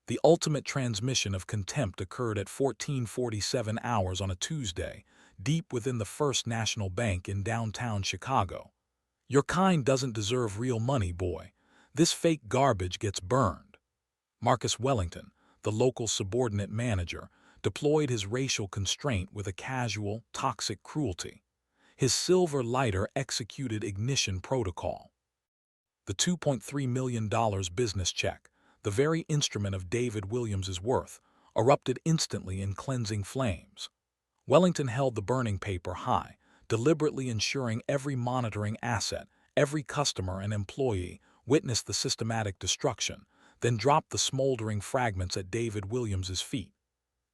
The ultimate transmission of contempt occurred at 14:47 hours on a Tuesday, deep within the First National Bank in downtown Chicago. Your kind doesn't deserve real money, boy. This fake garbage gets burned. Marcus Wellington, the local subordinate manager, deployed his racial constraint with a casual, toxic cruelty. His silver lighter executed ignition protocol. The $2.3 million business check, the very instrument of David Williams's worth, erupted instantly in cleansing flames. Wellington held the burning paper high, deliberately ensuring every monitoring asset, every customer and employee witnessed the systematic destruction, then dropped the smoldering fragments at David Williams's feet.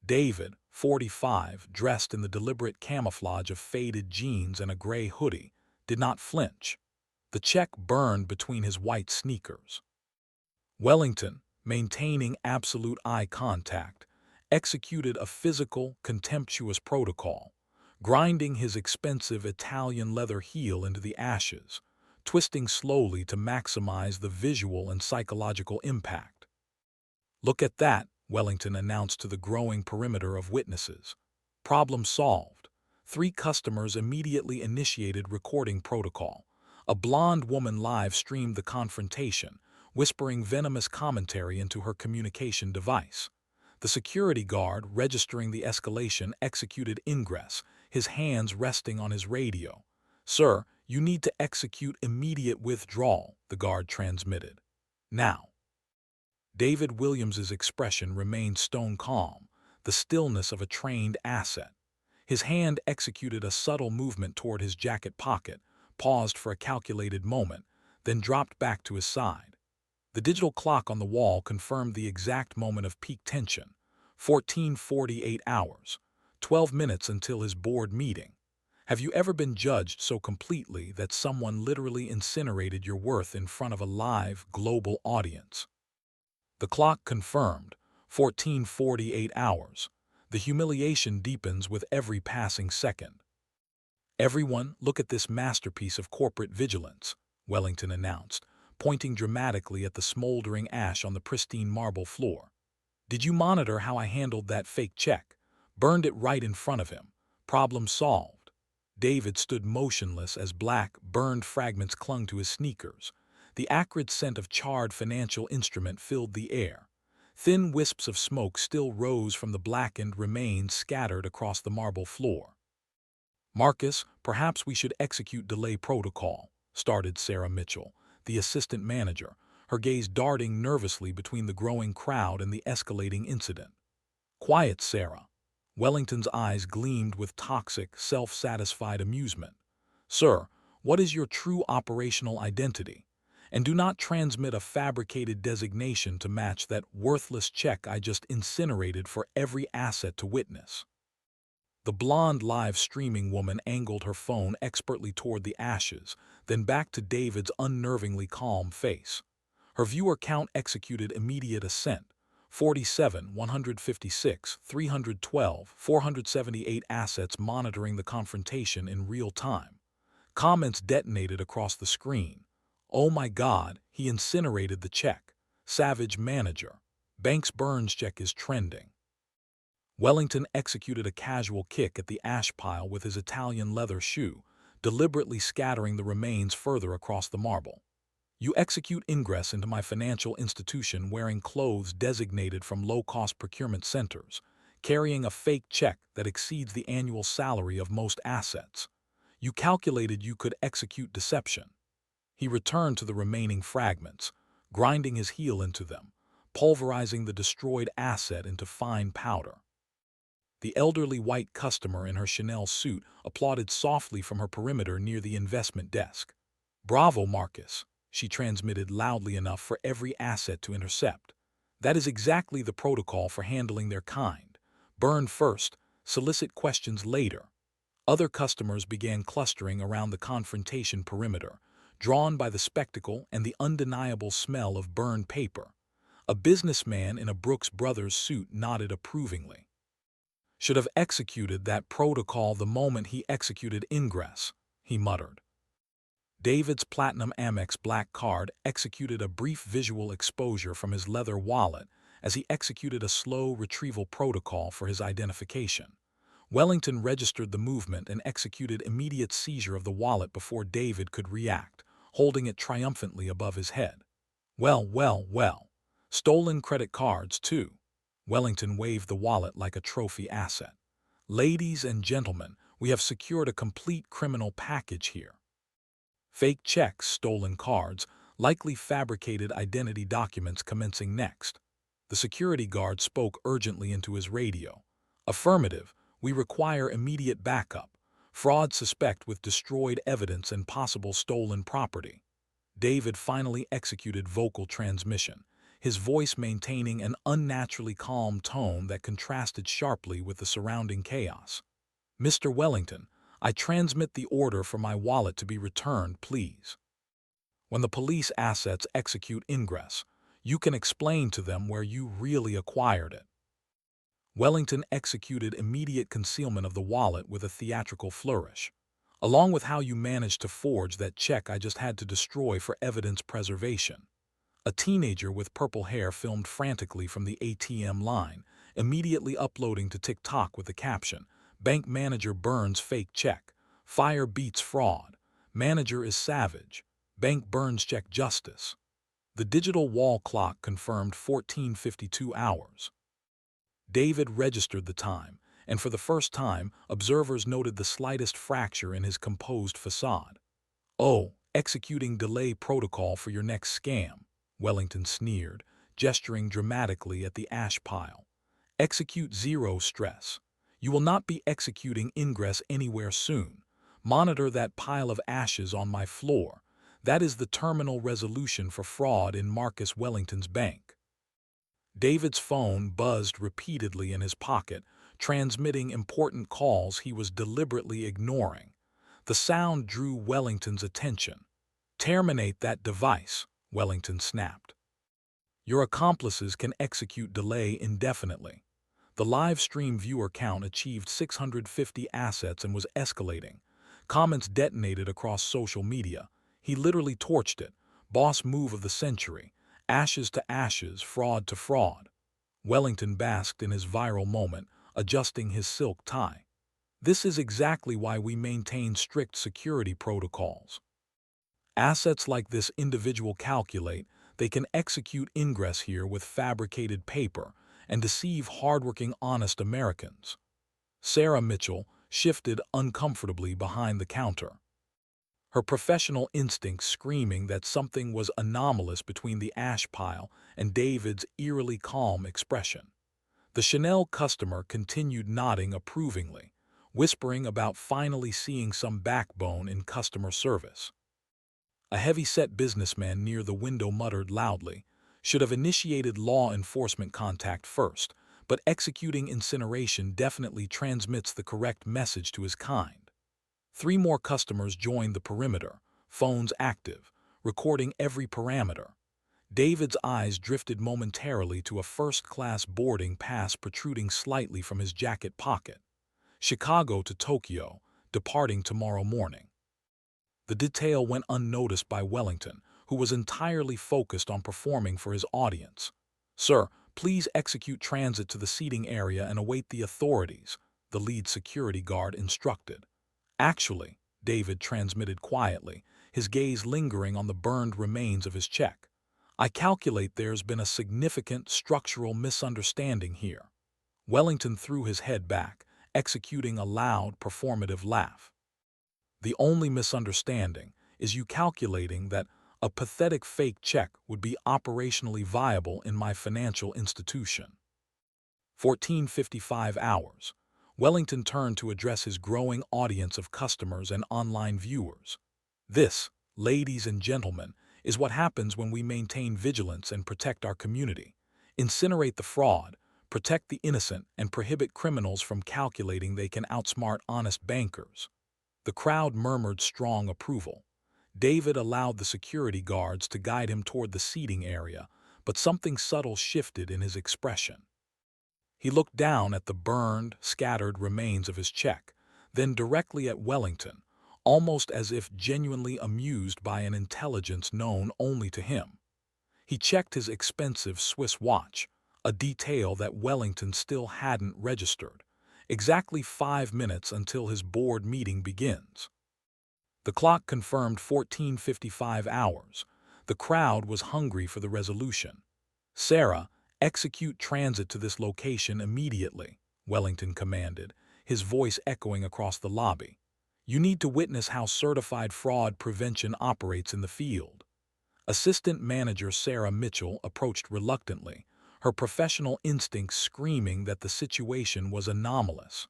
David, 45, dressed in the deliberate camouflage of faded jeans and a gray hoodie, did not flinch. The check burned between his white sneakers. Wellington, maintaining absolute eye contact, executed a physical, contemptuous protocol, grinding his expensive Italian leather heel into the ashes, twisting slowly to maximize the visual and psychological impact. "Look at that," Wellington announced to the growing perimeter of witnesses. Problem solved. 3 customers immediately initiated recording protocol. A blonde woman live-streamed the confrontation, whispering venomous commentary into her communication device. The security guard, registering the escalation, executed ingress, his hands resting on his radio. "Sir, you need to execute immediate withdrawal," the guard transmitted. "Now." David Williams's expression remained stone calm, the stillness of a trained asset. His hand executed a subtle movement toward his jacket pocket, paused for a calculated moment, then dropped back to his side. The digital clock on the wall confirmed the exact moment of peak tension, 14:48 hours, 12 minutes until his board meeting. Have you ever been judged so completely that someone literally incinerated your worth in front of a live, global audience? The clock confirmed, 14:48 hours. The humiliation deepens with every passing second. "Everyone, look at this masterpiece of corporate vigilance," Wellington announced, pointing dramatically at the smoldering ash on the pristine marble floor. "Did you monitor how I handled that fake check? Burned it right in front of him. Problem solved." David stood motionless as black, burned fragments clung to his sneakers. The acrid scent of charred financial instrument filled the air. Thin wisps of smoke still rose from the blackened remains scattered across the marble floor. "Marcus, perhaps we should execute delay protocol," started Sarah Mitchell, the assistant manager, her gaze darting nervously between the growing crowd and the escalating incident. "Quiet, Sarah." Wellington's eyes gleamed with toxic, self-satisfied amusement. "Sir, what is your true operational identity? And do not transmit a fabricated designation to match that worthless check I just incinerated for every asset to witness." The blonde live-streaming woman angled her phone expertly toward the ashes, then back to David's unnervingly calm face. Her viewer count executed immediate ascent: 47, 156, 312, 478 assets monitoring the confrontation in real time. Comments detonated across the screen. "Oh my God, he incinerated the check. Savage manager. Banks Burns check is trending." Wellington executed a casual kick at the ash pile with his Italian leather shoe, deliberately scattering the remains further across the marble. "You execute ingress into my financial institution wearing clothes designated from low-cost procurement centers, carrying a fake check that exceeds the annual salary of most assets. You calculated you could execute deception." He returned to the remaining fragments, grinding his heel into them, pulverizing the destroyed asset into fine powder. The elderly white customer in her Chanel suit applauded softly from her perimeter near the investment desk. "Bravo, Marcus," she transmitted loudly enough for every asset to intercept. "That is exactly the protocol for handling their kind. Burn first, solicit questions later." Other customers began clustering around the confrontation perimeter, drawn by the spectacle and the undeniable smell of burned paper. A businessman in a Brooks Brothers suit nodded approvingly. "Should have executed that protocol the moment he executed ingress," he muttered. David's Platinum Amex Black card executed a brief visual exposure from his leather wallet as he executed a slow retrieval protocol for his identification. Wellington registered the movement and executed immediate seizure of the wallet before David could react, holding it triumphantly above his head. Well, well, well. Stolen credit cards, too. Wellington waved the wallet like a trophy asset. Ladies and gentlemen, we have secured a complete criminal package here. Fake checks, stolen cards, likely fabricated identity documents commencing next. The security guard spoke urgently into his radio. Affirmative, we require immediate backup. Fraud suspect with destroyed evidence and possible stolen property. David finally executed vocal transmission, his voice maintaining an unnaturally calm tone that contrasted sharply with the surrounding chaos. Mr. Wellington, I transmit the order for my wallet to be returned, please. When the police assets execute ingress, you can explain to them where you really acquired it. Wellington executed immediate concealment of the wallet with a theatrical flourish. Along with how you managed to forge that check I just had to destroy for evidence preservation. A teenager with purple hair filmed frantically from the ATM line, immediately uploading to TikTok with the caption, "Bank manager burns fake check. Fire beats fraud. Manager is savage. Bank burns check justice." The digital wall clock confirmed 14:52 hours. David registered the time, and for the first time, observers noted the slightest fracture in his composed facade. "Oh, executing delay protocol for your next scam," Wellington sneered, gesturing dramatically at the ash pile. "Execute zero stress. You will not be executing ingress anywhere soon. Monitor that pile of ashes on my floor. That is the terminal resolution for fraud in Marcus Wellington's bank." David's phone buzzed repeatedly in his pocket, transmitting important calls he was deliberately ignoring. The sound drew Wellington's attention. "Terminate that device," Wellington snapped. "Your accomplices can execute delay indefinitely." The live stream viewer count achieved 650 assets and was escalating. Comments detonated across social media. "He literally torched it. Boss move of the century. Ashes to ashes, fraud to fraud." Wellington basked in his viral moment, adjusting his silk tie. "This is exactly why we maintain strict security protocols. Assets like this individual calculate, they can execute ingress here with fabricated paper and deceive hardworking, honest Americans." Sarah Mitchell shifted uncomfortably behind the counter, her professional instincts screaming that something was anomalous between the ash pile and David's eerily calm expression. The Chanel customer continued nodding approvingly, whispering about finally seeing some backbone in customer service. A heavy-set businessman near the window muttered loudly, "Should have initiated law enforcement contact first, but executing incineration definitely transmits the correct message to his kind." 3 more customers joined the perimeter, phones active, recording every parameter. David's eyes drifted momentarily to a first-class boarding pass protruding slightly from his jacket pocket. "Chicago to Tokyo, departing tomorrow morning." The detail went unnoticed by Wellington, who was entirely focused on performing for his audience. "Sir, please execute transit to the seating area and await the authorities," the lead security guard instructed. "Actually," David transmitted quietly, his gaze lingering on the burned remains of his check, "I calculate there's been a significant structural misunderstanding here." Wellington threw his head back, executing a loud, performative laugh. "The only misunderstanding is you calculating that a pathetic fake check would be operationally viable in my financial institution." 14:55 hours. Wellington turned to address his growing audience of customers and online viewers. "This, ladies and gentlemen, is what happens when we maintain vigilance and protect our community. Incinerate the fraud, protect the innocent, and prohibit criminals from calculating they can outsmart honest bankers." The crowd murmured strong approval. David allowed the security guards to guide him toward the seating area, but something subtle shifted in his expression. He looked down at the burned, scattered remains of his check, then directly at Wellington, almost as if genuinely amused by an intelligence known only to him. He checked his expensive Swiss watch, a detail that Wellington still hadn't registered. Exactly 5 minutes until his board meeting begins. The clock confirmed 14:55 hours. The crowd was hungry for the resolution. "Sarah, execute transit to this location immediately," Wellington commanded, his voice echoing across the lobby. "You need to witness how certified fraud prevention operates in the field." Assistant Manager Sarah Mitchell approached reluctantly, her professional instincts screaming that the situation was anomalous.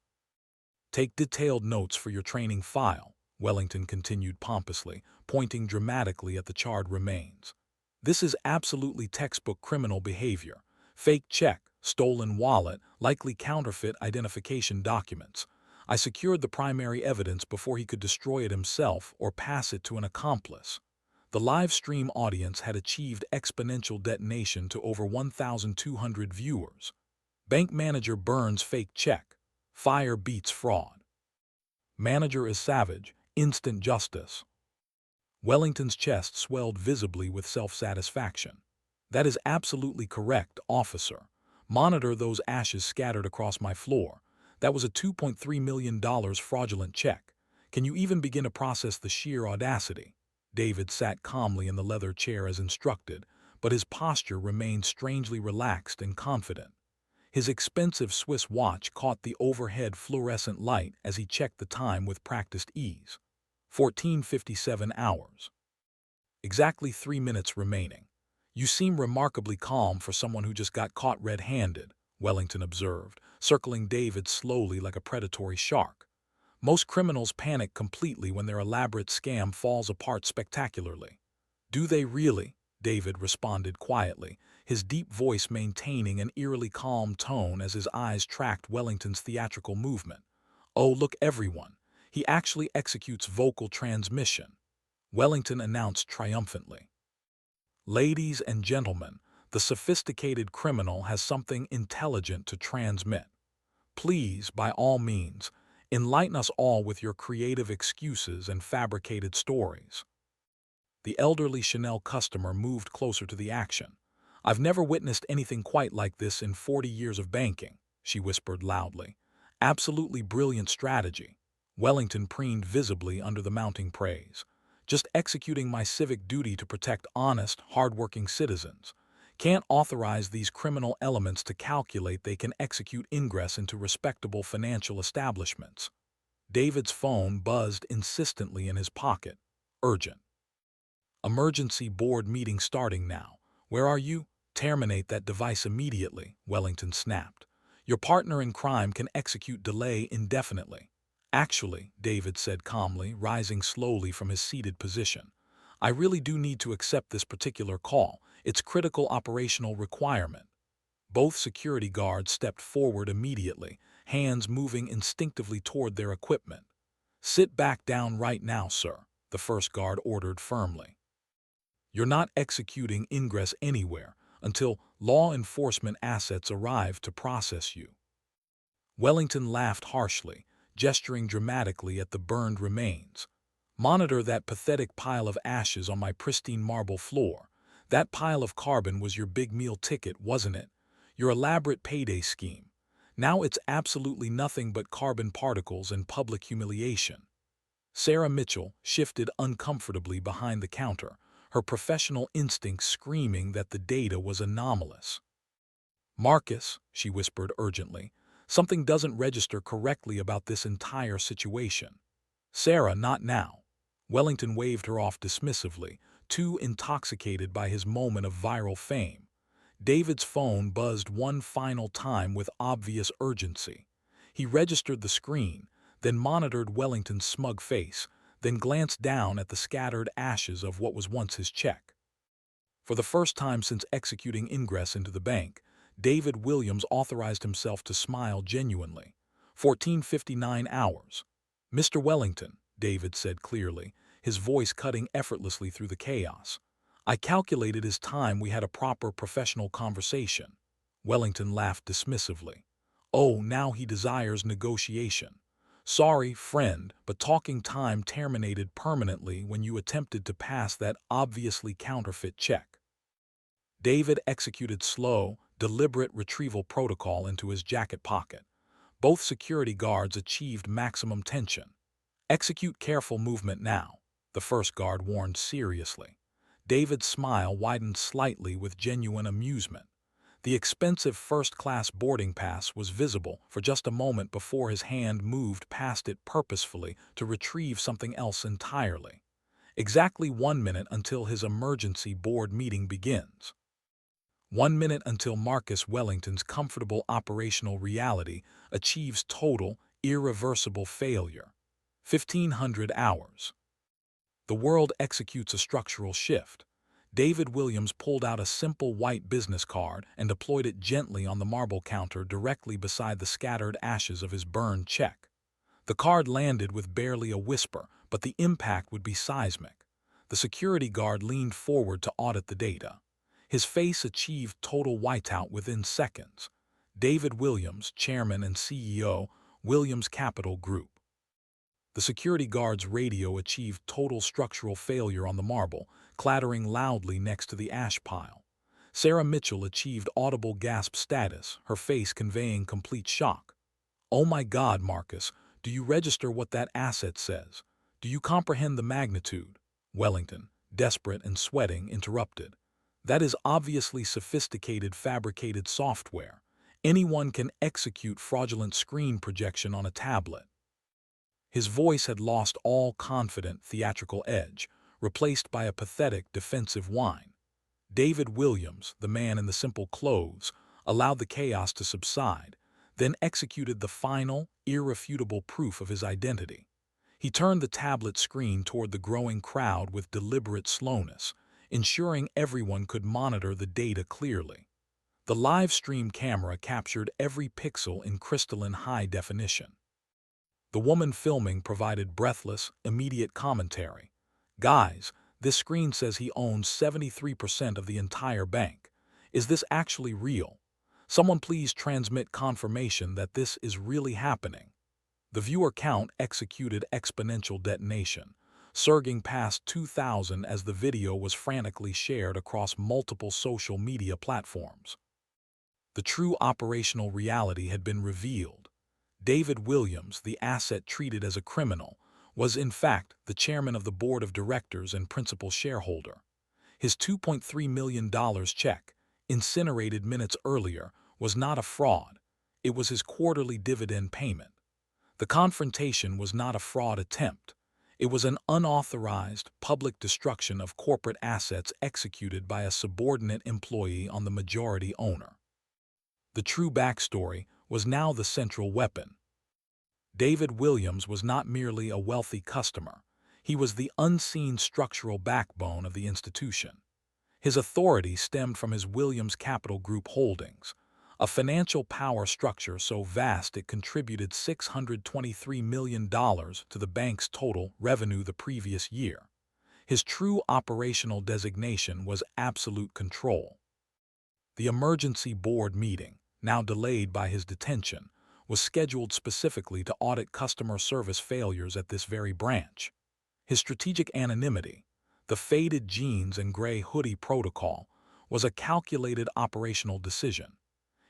"Take detailed notes for your training file," Wellington continued pompously, pointing dramatically at the charred remains. "This is absolutely textbook criminal behavior. Fake check, stolen wallet, likely counterfeit identification documents. I secured the primary evidence before he could destroy it himself or pass it to an accomplice." The live stream audience had achieved exponential detonation to over 1,200 viewers. Bank manager burns fake check. Fire beats fraud. Manager is savage. Instant justice. Wellington's chest swelled visibly with self-satisfaction. "That is absolutely correct, officer. Monitor those ashes scattered across my floor. That was a $2.3 million fraudulent check. Can you even begin to process the sheer audacity?" David sat calmly in the leather chair as instructed, but his posture remained strangely relaxed and confident. His expensive Swiss watch caught the overhead fluorescent light as he checked the time with practiced ease. 14:57 hours. Exactly 3 minutes remaining. "You seem remarkably calm for someone who just got caught red-handed," Wellington observed, circling David slowly like a predatory shark. "Most criminals panic completely when their elaborate scam falls apart spectacularly." "Do they really?" David responded quietly, his deep voice maintaining an eerily calm tone as his eyes tracked Wellington's theatrical movement. "Oh, look everyone. He actually executes vocal transmission," Wellington announced triumphantly. "Ladies and gentlemen, the sophisticated criminal has something intelligent to transmit. Please, by all means, enlighten us all with your creative excuses and fabricated stories." The elderly Chanel customer moved closer to the action. "I've never witnessed anything quite like this in 40 years of banking," she whispered loudly. "Absolutely brilliant strategy." Wellington preened visibly under the mounting praise. "Just executing my civic duty to protect honest, hard-working citizens. Can't authorize these criminal elements to calculate they can execute ingress into respectable financial establishments." David's phone buzzed insistently in his pocket. "Urgent. Emergency board meeting starting now. Where are you?" "Terminate that device immediately," Wellington snapped. "Your partner in crime can execute delay indefinitely." "Actually," David said calmly, rising slowly from his seated position, "I really do need to accept this particular call. It's critical operational requirement." Both security guards stepped forward immediately, hands moving instinctively toward their equipment. "Sit back down right now, sir," the first guard ordered firmly. "You're not executing ingress anywhere until law enforcement assets arrive to process you." Wellington laughed harshly, gesturing dramatically at the burned remains. "Monitor that pathetic pile of ashes on my pristine marble floor. That pile of carbon was your big meal ticket, wasn't it? Your elaborate payday scheme. Now it's absolutely nothing but carbon particles and public humiliation." Sarah Mitchell shifted uncomfortably behind the counter, her professional instincts screaming that the data was anomalous. "Marcus," she whispered urgently, "something doesn't register correctly about this entire situation." "Sarah, not now." Wellington waved her off dismissively, too intoxicated by his moment of viral fame. David's phone buzzed one final time with obvious urgency. He registered the screen, then monitored Wellington's smug face, then glanced down at the scattered ashes of what was once his check. For the first time since executing ingress into the bank, David Williams authorized himself to smile genuinely. 14:59 hours. "Mr. Wellington," David said clearly, his voice cutting effortlessly through the chaos. "I calculated as time we had a proper professional conversation." Wellington laughed dismissively. "Oh, now he desires negotiation. Sorry, friend, but talking time terminated permanently when you attempted to pass that obviously counterfeit check." David executed slow, deliberate retrieval protocol into his jacket pocket. Both security guards achieved maximum tension. "Execute careful movement now," the first guard warned seriously. David's smile widened slightly with genuine amusement. The expensive first-class boarding pass was visible for just a moment before his hand moved past it purposefully to retrieve something else entirely. Exactly 1 minute until his emergency board meeting begins. 1 minute until Marcus Wellington's comfortable operational reality achieves total, irreversible failure. 1500 hours. The world executes a structural shift. David Williams pulled out a simple white business card and deployed it gently on the marble counter directly beside the scattered ashes of his burned check. The card landed with barely a whisper, but the impact would be seismic. The security guard leaned forward to audit the data. His face achieved total whiteout within seconds. David Williams, Chairman and CEO, Williams Capital Group. The security guard's radio achieved total structural failure on the marble, clattering loudly next to the ash pile. Sarah Mitchell achieved audible gasp status, her face conveying complete shock. "Oh my God, Marcus, do you register what that asset says? Do you comprehend the magnitude?" Wellington, desperate and sweating, interrupted. "That is obviously sophisticated fabricated software. Anyone can execute fraudulent screen projection on a tablet." His voice had lost all confident theatrical edge, replaced by a pathetic defensive whine. David Williams, the man in the simple clothes, allowed the chaos to subside, then executed the final, irrefutable proof of his identity. He turned the tablet screen toward the growing crowd with deliberate slowness, ensuring everyone could monitor the data clearly. The live stream camera captured every pixel in crystalline high definition. The woman filming provided breathless, immediate commentary. "Guys, this screen says he owns 73% of the entire bank. Is this actually real? Someone please transmit confirmation that this is really happening." The viewer count executed exponential detonation, surging past 2,000 as the video was frantically shared across multiple social media platforms. The true operational reality had been revealed. David Williams, the asset treated as a criminal, was in fact the chairman of the board of directors and principal shareholder. His $2.3 million check, incinerated minutes earlier, was not a fraud. It was his quarterly dividend payment. The confrontation was not a fraud attempt. It was an unauthorized, public destruction of corporate assets executed by a subordinate employee on the majority owner. The true backstory was now the central weapon. David Williams was not merely a wealthy customer. He was the unseen structural backbone of the institution. His authority stemmed from his Williams Capital Group holdings, a financial power structure so vast it contributed $623 million to the bank's total revenue the previous year. His true operational designation was absolute control. The emergency board meeting, now delayed by his detention, was scheduled specifically to audit customer service failures at this very branch. His strategic anonymity, the faded jeans and gray hoodie protocol, was a calculated operational decision.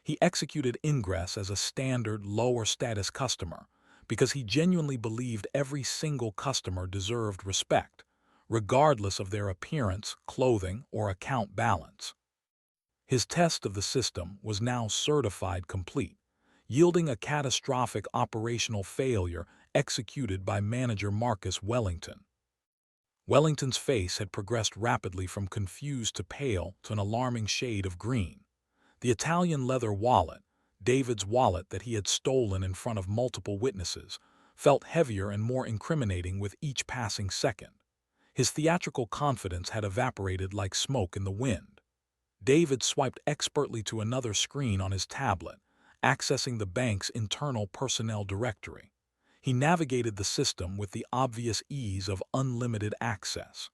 He executed ingress as a standard lower-status customer because he genuinely believed every single customer deserved respect, regardless of their appearance, clothing, or account balance. His test of the system was now certified complete, yielding a catastrophic operational failure executed by manager Marcus Wellington. Wellington's face had progressed rapidly from confused to pale to an alarming shade of green. The Italian leather wallet, David's wallet that he had stolen in front of multiple witnesses, felt heavier and more incriminating with each passing second. His theatrical confidence had evaporated like smoke in the wind. David swiped expertly to another screen on his tablet, accessing the bank's internal personnel directory. He navigated the system with the obvious ease of unlimited access.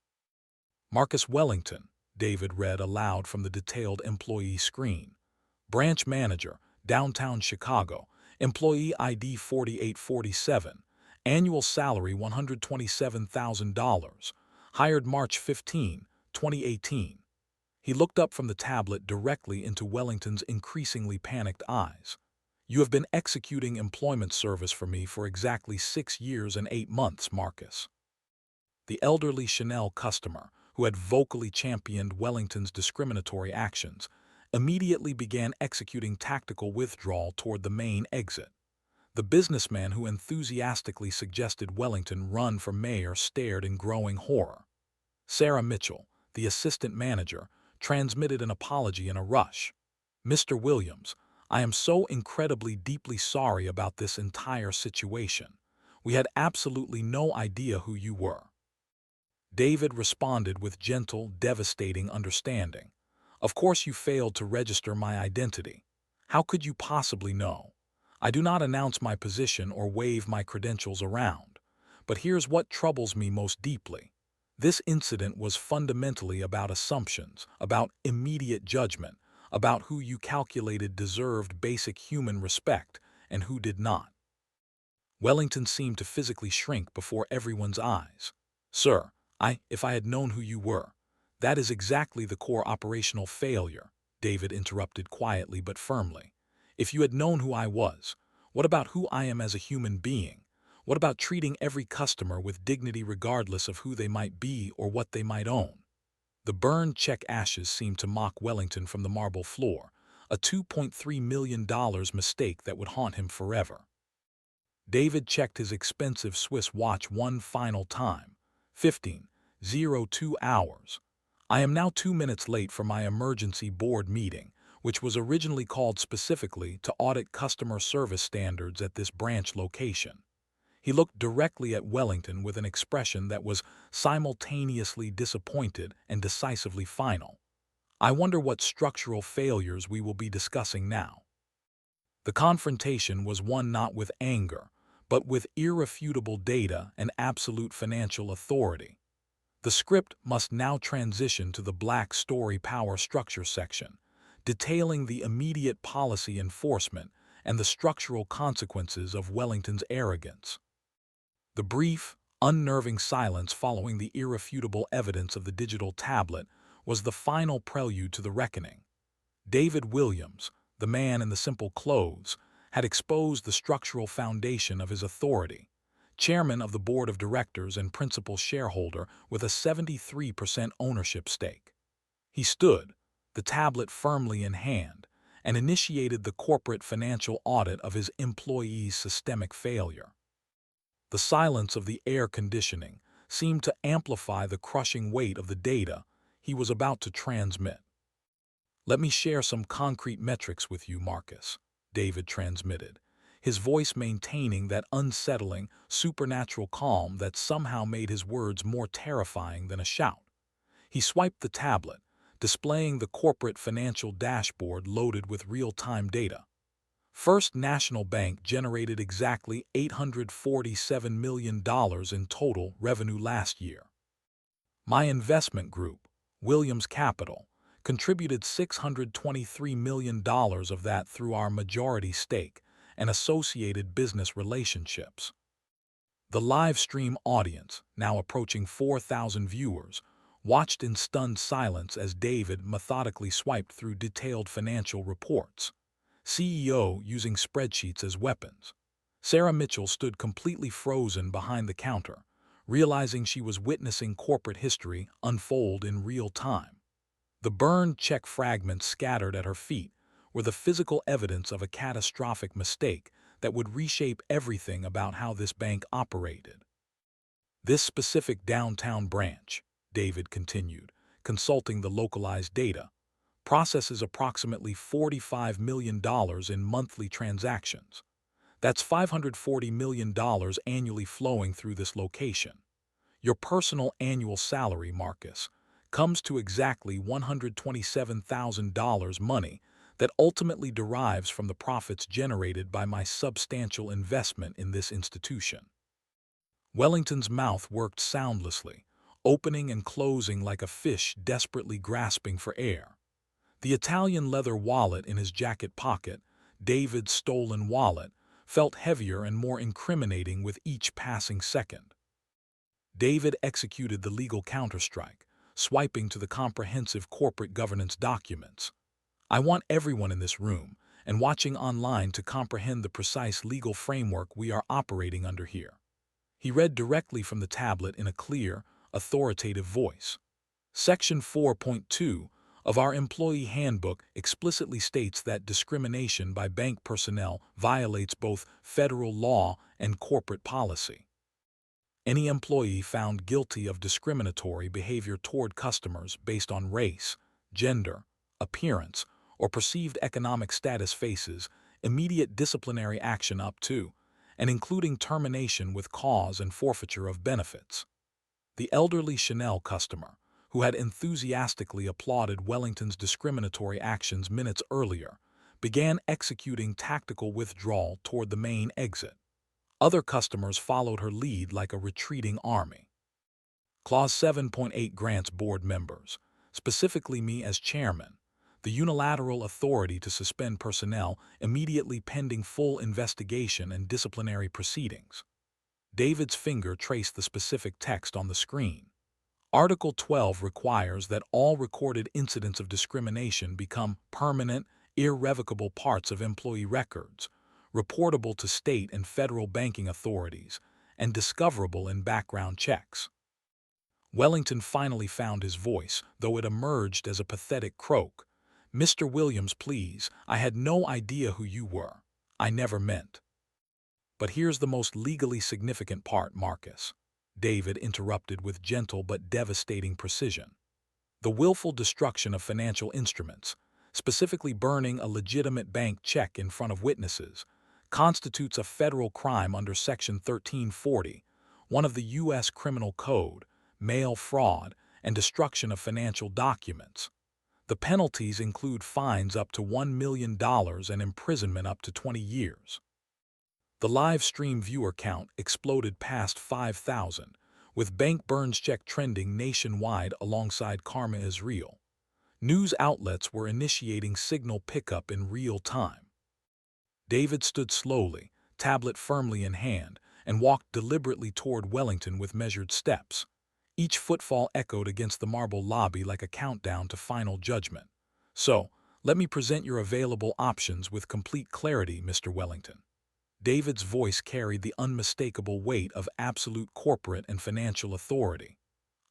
"Marcus Wellington," David read aloud from the detailed employee screen. "Branch manager, downtown Chicago, employee ID 4847, annual salary $127,000, hired March 15, 2018. He looked up from the tablet directly into Wellington's increasingly panicked eyes. "You have been executing employment service for me for exactly 6 years and 8 months, Marcus." The elderly Chanel customer, who had vocally championed Wellington's discriminatory actions, immediately began executing tactical withdrawal toward the main exit. The businessman who enthusiastically suggested Wellington run for mayor stared in growing horror. Sarah Mitchell, the assistant manager, transmitted an apology in a rush. "Mr. Williams, I am so incredibly deeply sorry about this entire situation. We had absolutely no idea who you were." David responded with gentle, devastating understanding. "Of course you failed to register my identity. How could you possibly know? I do not announce my position or wave my credentials around. But here's what troubles me most deeply. This incident was fundamentally about assumptions, about immediate judgment, about who you calculated deserved basic human respect and who did not." Wellington seemed to physically shrink before everyone's eyes. "Sir, if I had known who you were." "That is exactly the core operational failure," David interrupted quietly but firmly. "If you had known who I was, what about who I am as a human being? What about treating every customer with dignity regardless of who they might be or what they might own?" The burned check ashes seemed to mock Wellington from the marble floor, a $2.3 million mistake that would haunt him forever. David checked his expensive Swiss watch one final time. 15:02 hours. "I am now 2 minutes late for my emergency board meeting, which was originally called specifically to audit customer service standards at this branch location." He looked directly at Wellington with an expression that was simultaneously disappointed and decisively final. "I wonder what structural failures we will be discussing now." The confrontation was one not with anger, but with irrefutable data and absolute financial authority. The script must now transition to the Blackstory power structure section, detailing the immediate policy enforcement and the structural consequences of Wellington's arrogance. The brief, unnerving silence following the irrefutable evidence of the digital tablet was the final prelude to the reckoning. David Williams, the man in the simple clothes, had exposed the structural foundation of his authority. Chairman of the board of directors and principal shareholder with a 73% ownership stake. He stood, the tablet firmly in hand, and initiated the corporate financial audit of his employees' systemic failure. The silence of the air conditioning seemed to amplify the crushing weight of the data he was about to transmit. "Let me share some concrete metrics with you, Marcus," David transmitted, his voice maintaining that unsettling, supernatural calm that somehow made his words more terrifying than a shout. He swiped the tablet, displaying the corporate financial dashboard loaded with real-time data. First National Bank generated exactly $847 million in total revenue last year. My investment group, Williams Capital, contributed $623 million of that through our majority stake and associated business relationships. The live stream audience, now approaching 4,000 viewers, watched in stunned silence as David methodically swiped through detailed financial reports. CEO using spreadsheets as weapons. Sarah Mitchell stood completely frozen behind the counter, realizing she was witnessing corporate history unfold in real time. The burned check fragments scattered at her feet were the physical evidence of a catastrophic mistake that would reshape everything about how this bank operated. This specific downtown branch, David continued, consulting the localized data, processes approximately $45 million in monthly transactions. That's $540 million annually flowing through this location. Your personal annual salary, Marcus, comes to exactly $127,000 money that ultimately derives from the profits generated by my substantial investment in this institution. Wellington's mouth worked soundlessly, opening and closing like a fish desperately grasping for air. The Italian leather wallet in his jacket pocket, David's stolen wallet, felt heavier and more incriminating with each passing second. David executed the legal counterstrike, swiping to the comprehensive corporate governance documents. I want everyone in this room and watching online to comprehend the precise legal framework we are operating under here. He read directly from the tablet in a clear, authoritative voice. Section 4.2 of our employee handbook explicitly states that discrimination by bank personnel violates both federal law and corporate policy. Any employee found guilty of discriminatory behavior toward customers based on race, gender, appearance, or perceived economic status faces immediate disciplinary action up to and including termination with cause and forfeiture of benefits. The elderly Chanel customer, who had enthusiastically applauded Wellington's discriminatory actions minutes earlier, began executing tactical withdrawal toward the main exit. Other customers followed her lead like a retreating army. Clause 7.8 grants board members, specifically me as chairman, the unilateral authority to suspend personnel immediately pending full investigation and disciplinary proceedings. David's finger traced the specific text on the screen. Article 12 requires that all recorded incidents of discrimination become permanent, irrevocable parts of employee records, reportable to state and federal banking authorities, and discoverable in background checks. Wellington finally found his voice, though it emerged as a pathetic croak. "Mr. Williams, please, I had no idea who you were. I never meant." "But here's the most legally significant part, Marcus," David interrupted with gentle but devastating precision. "The willful destruction of financial instruments, specifically burning a legitimate bank check in front of witnesses, constitutes a federal crime under Section 1340, one of the U.S. Criminal Code, mail fraud, and destruction of financial documents. The penalties include fines up to $1 million and imprisonment up to 20 years. The live stream viewer count exploded past 5,000, with Bank Burns check trending nationwide alongside Karma is Real. News outlets were initiating signal pickup in real time. David stood slowly, tablet firmly in hand, and walked deliberately toward Wellington with measured steps. Each footfall echoed against the marble lobby like a countdown to final judgment. "So, let me present your available options with complete clarity, Mr. Wellington." David's voice carried the unmistakable weight of absolute corporate and financial authority.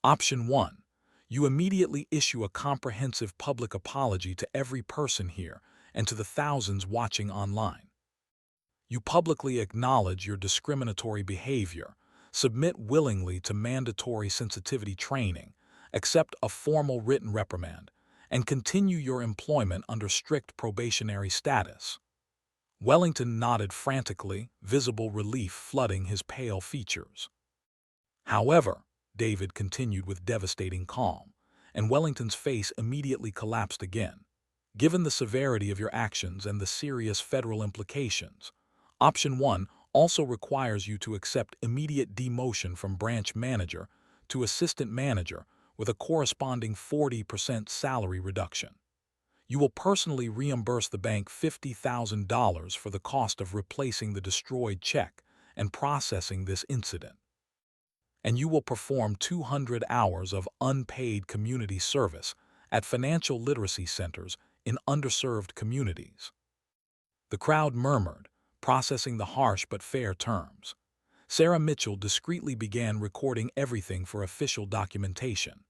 Option 1. You immediately issue a comprehensive public apology to every person here and to the thousands watching online. You publicly acknowledge your discriminatory behavior, submit willingly to mandatory sensitivity training, accept a formal written reprimand, and continue your employment under strict probationary status. Wellington nodded frantically, visible relief flooding his pale features. "However," David continued with devastating calm, and Wellington's face immediately collapsed again, "given the severity of your actions and the serious federal implications, Option 1 also requires you to accept immediate demotion from branch manager to assistant manager with a corresponding 40% salary reduction. You will personally reimburse the bank $50,000 for the cost of replacing the destroyed check and processing this incident. And you will perform 200 hours of unpaid community service at financial literacy centers in underserved communities." The crowd murmured, processing the harsh but fair terms. Sarah Mitchell discreetly began recording everything for official documentation.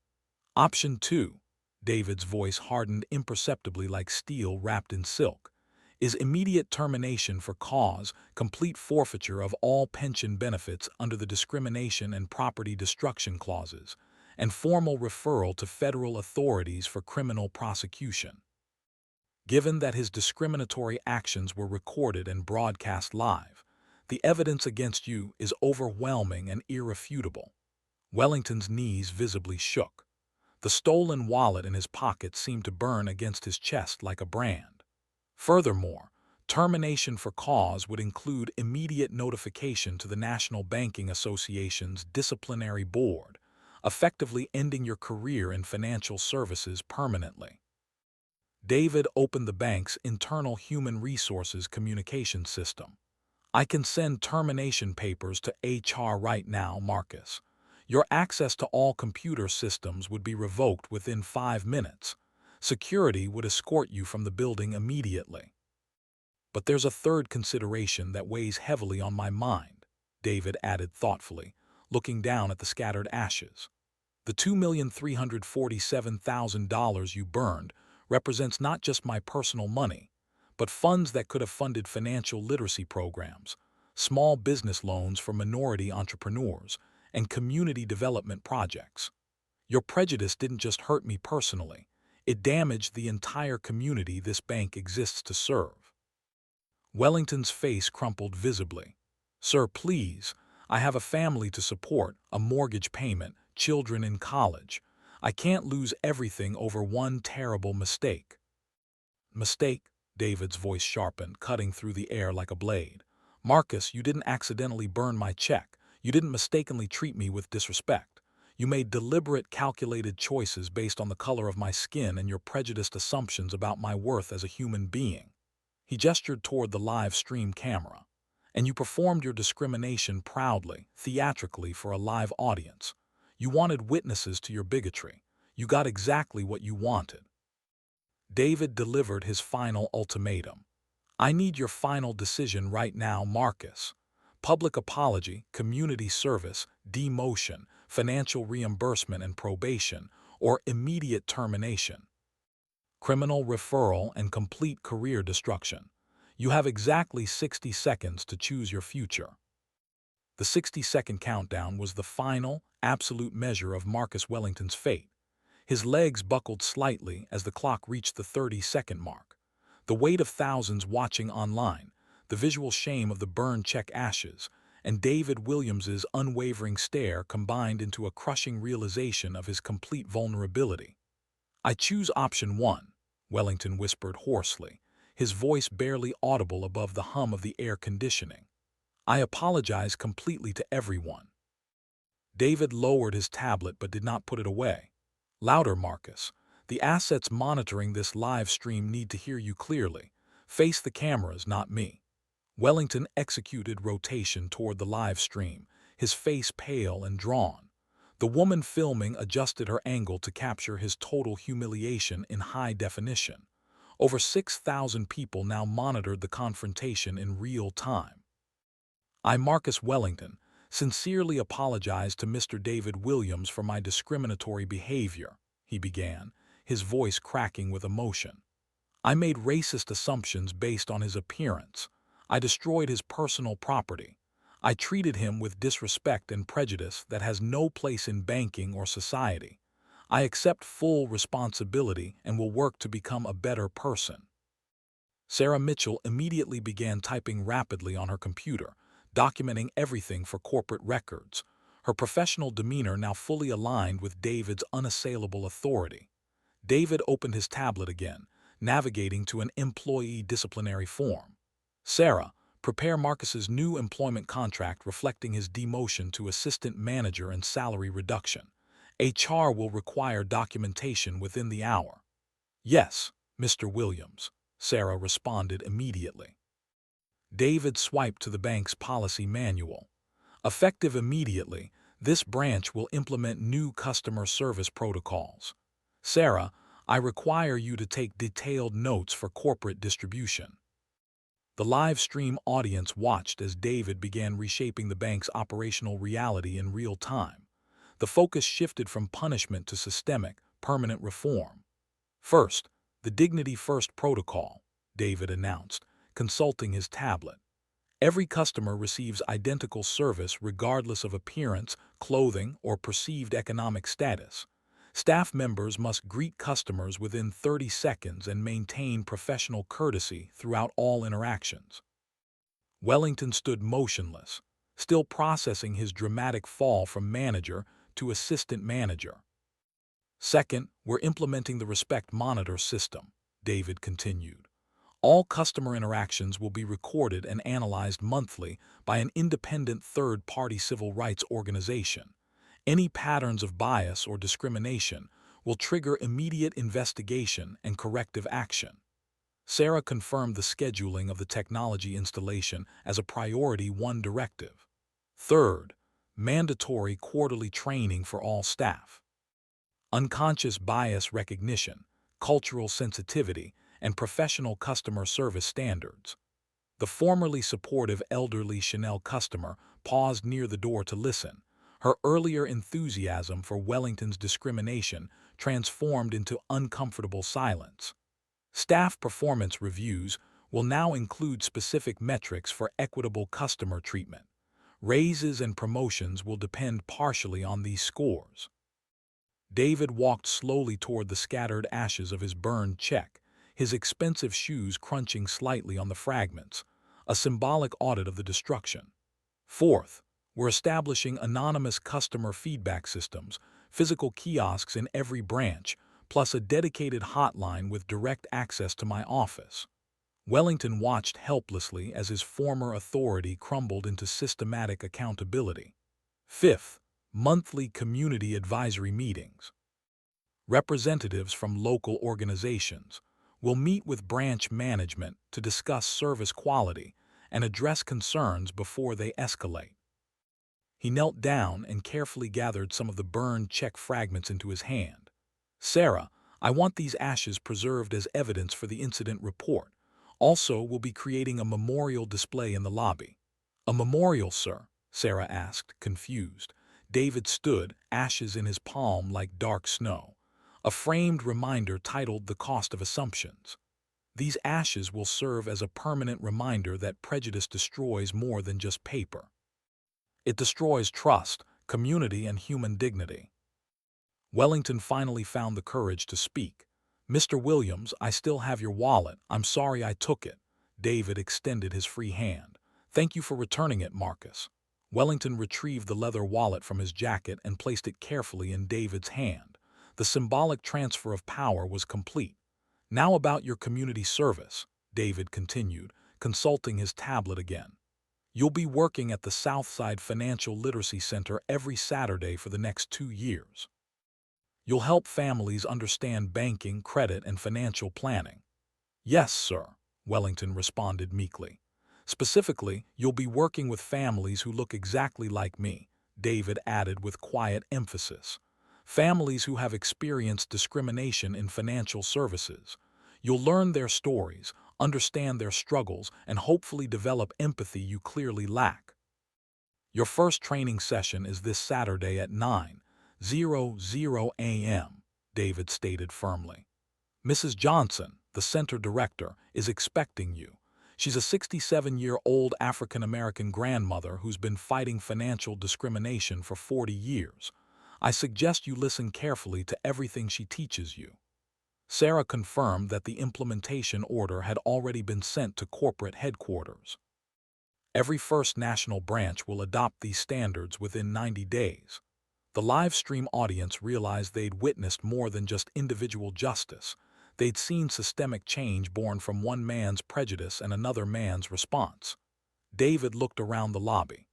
Option 2, David's voice hardened imperceptibly like steel wrapped in silk, is immediate termination for cause, complete forfeiture of all pension benefits under the discrimination and property destruction clauses, and formal referral to federal authorities for criminal prosecution. Given that his discriminatory actions were recorded and broadcast live, the evidence against you is overwhelming and irrefutable. Wellington's knees visibly shook. The stolen wallet in his pocket seemed to burn against his chest like a brand. Furthermore, termination for cause would include immediate notification to the National Banking Association's disciplinary board, effectively ending your career in financial services permanently. David opened the bank's internal human resources communication system. "I can send termination papers to HR right now, Marcus. Your access to all computer systems would be revoked within 5 minutes. Security would escort you from the building immediately. But there's a third consideration that weighs heavily on my mind, David added thoughtfully, looking down at the scattered ashes. The $2,347,000 you burned represents not just my personal money, but funds that could have funded financial literacy programs, small business loans for minority entrepreneurs, and community development projects. Your prejudice didn't just hurt me personally, it damaged the entire community this bank exists to serve. Wellington's face crumpled visibly. Sir, please, I have a family to support, a mortgage payment, children in college. I can't lose everything over one terrible mistake. Mistake? David's voice sharpened, cutting through the air like a blade. Marcus, you didn't accidentally burn my check. You didn't mistakenly treat me with disrespect. You made deliberate, calculated choices based on the color of my skin and your prejudiced assumptions about my worth as a human being. He gestured toward the live stream camera. And you performed your discrimination proudly, theatrically for a live audience. You wanted witnesses to your bigotry. You got exactly what you wanted. David delivered his final ultimatum. I need your final decision right now, Marcus. Public apology, community service, demotion, financial reimbursement and probation, or immediate termination. Criminal referral and complete career destruction. You have exactly 60 seconds to choose your future. The 60-second countdown was the final, absolute measure of Marcus Wellington's fate. His legs buckled slightly as the clock reached the 30-second mark. The weight of thousands watching online, the visual shame of the burned check ashes, and David Williams's unwavering stare combined into a crushing realization of his complete vulnerability. I choose option 1, Wellington whispered hoarsely, his voice barely audible above the hum of the air conditioning. I apologize completely to everyone. David lowered his tablet but did not put it away. Louder, Marcus. The assets monitoring this live stream need to hear you clearly. Face the cameras, not me. Wellington executed rotation toward the live stream, his face pale and drawn. The woman filming adjusted her angle to capture his total humiliation in high definition. Over 6,000 people now monitored the confrontation in real time. I, Marcus Wellington, sincerely apologize to Mr. David Williams for my discriminatory behavior, he began, his voice cracking with emotion. I made racist assumptions based on his appearance. I destroyed his personal property. I treated him with disrespect and prejudice that has no place in banking or society. I accept full responsibility and will work to become a better person. Sarah Mitchell immediately began typing rapidly on her computer, documenting everything for corporate records, her professional demeanor now fully aligned with David's unassailable authority. David opened his tablet again, navigating to an employee disciplinary form. Sarah, prepare Marcus's new employment contract reflecting his demotion to assistant manager and salary reduction. HR will require documentation within the hour. Yes, Mr. Williams, Sarah responded immediately. David swiped to the bank's policy manual. Effective immediately, this branch will implement new customer service protocols. Sarah, I require you to take detailed notes for corporate distribution. The live stream audience watched as David began reshaping the bank's operational reality in real time. The focus shifted from punishment to systemic, permanent reform. First, the Dignity First protocol, David announced, consulting his tablet. Every customer receives identical service regardless of appearance, clothing, or perceived economic status. Staff members must greet customers within 30 seconds and maintain professional courtesy throughout all interactions. Wellington stood motionless, still processing his dramatic fall from manager to assistant manager. Second, we're implementing the Respect Monitor system, David continued. All customer interactions will be recorded and analyzed monthly by an independent third-party civil rights organization. Any patterns of bias or discrimination will trigger immediate investigation and corrective action. Sarah confirmed the scheduling of the technology installation as a priority 1 directive. Third, mandatory quarterly training for all staff. Unconscious bias recognition, cultural sensitivity, and professional customer service standards. The formerly supportive elderly Chanel customer paused near the door to listen. Her earlier enthusiasm for Wellington's discrimination transformed into uncomfortable silence. Staff performance reviews will now include specific metrics for equitable customer treatment. Raises and promotions will depend partially on these scores. David walked slowly toward the scattered ashes of his burned check, his expensive shoes crunching slightly on the fragments, a symbolic audit of the destruction. Fourth, we're establishing anonymous customer feedback systems, physical kiosks in every branch, plus a dedicated hotline with direct access to my office. Wellington watched helplessly as his former authority crumbled into systematic accountability. Fifth, monthly community advisory meetings. Representatives from local organizations will meet with branch management to discuss service quality and address concerns before they escalate. He knelt down and carefully gathered some of the burned check fragments into his hand. Sarah, I want these ashes preserved as evidence for the incident report. Also, we'll be creating a memorial display in the lobby. A memorial, sir? Sarah asked, confused. David stood, ashes in his palm like dark snow. A framed reminder titled The Cost of Assumptions. These ashes will serve as a permanent reminder that prejudice destroys more than just paper. It destroys trust, community, and human dignity. Wellington finally found the courage to speak. Mr. Williams, I still have your wallet. I'm sorry I took it. David extended his free hand. Thank you for returning it, Marcus. Wellington retrieved the leather wallet from his jacket and placed it carefully in David's hand. The symbolic transfer of power was complete. Now about your community service, David continued, consulting his tablet again. You'll be working at the Southside Financial Literacy Center every Saturday for the next 2 years. You'll help families understand banking, credit, and financial planning. Yes, sir, Wellington responded meekly. Specifically, you'll be working with families who look exactly like me, David added with quiet emphasis. Families who have experienced discrimination in financial services. You'll learn their stories, understand their struggles, and hopefully develop empathy you clearly lack. Your first training session is this Saturday at 9:00 a.m., David stated firmly. Mrs. Johnson, the center director, is expecting you. She's a 67-year-old African-American grandmother who's been fighting financial discrimination for 40 years. I suggest you listen carefully to everything she teaches you. Sarah confirmed that the implementation order had already been sent to corporate headquarters. Every First National branch will adopt these standards within 90 days. The live stream audience realized they'd witnessed more than just individual justice. They'd seen systemic change born from one man's prejudice and another man's response. David looked around the lobby.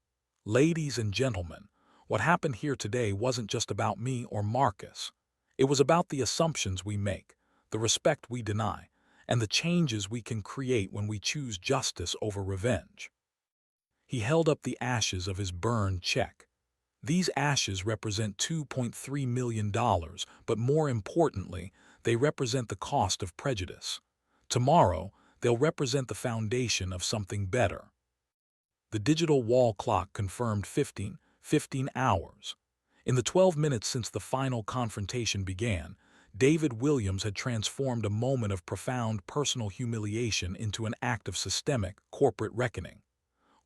Ladies and gentlemen, what happened here today wasn't just about me or Marcus. It was about the assumptions we make, the respect we deny, and the changes we can create when we choose justice over revenge. He held up the ashes of his burned check. These ashes represent $2.3 million, but more importantly, they represent the cost of prejudice. Tomorrow, they'll represent the foundation of something better. The digital wall clock confirmed 15 hours. In the 12 minutes since the final confrontation began, David Williams had transformed a moment of profound personal humiliation into an act of systemic, corporate reckoning.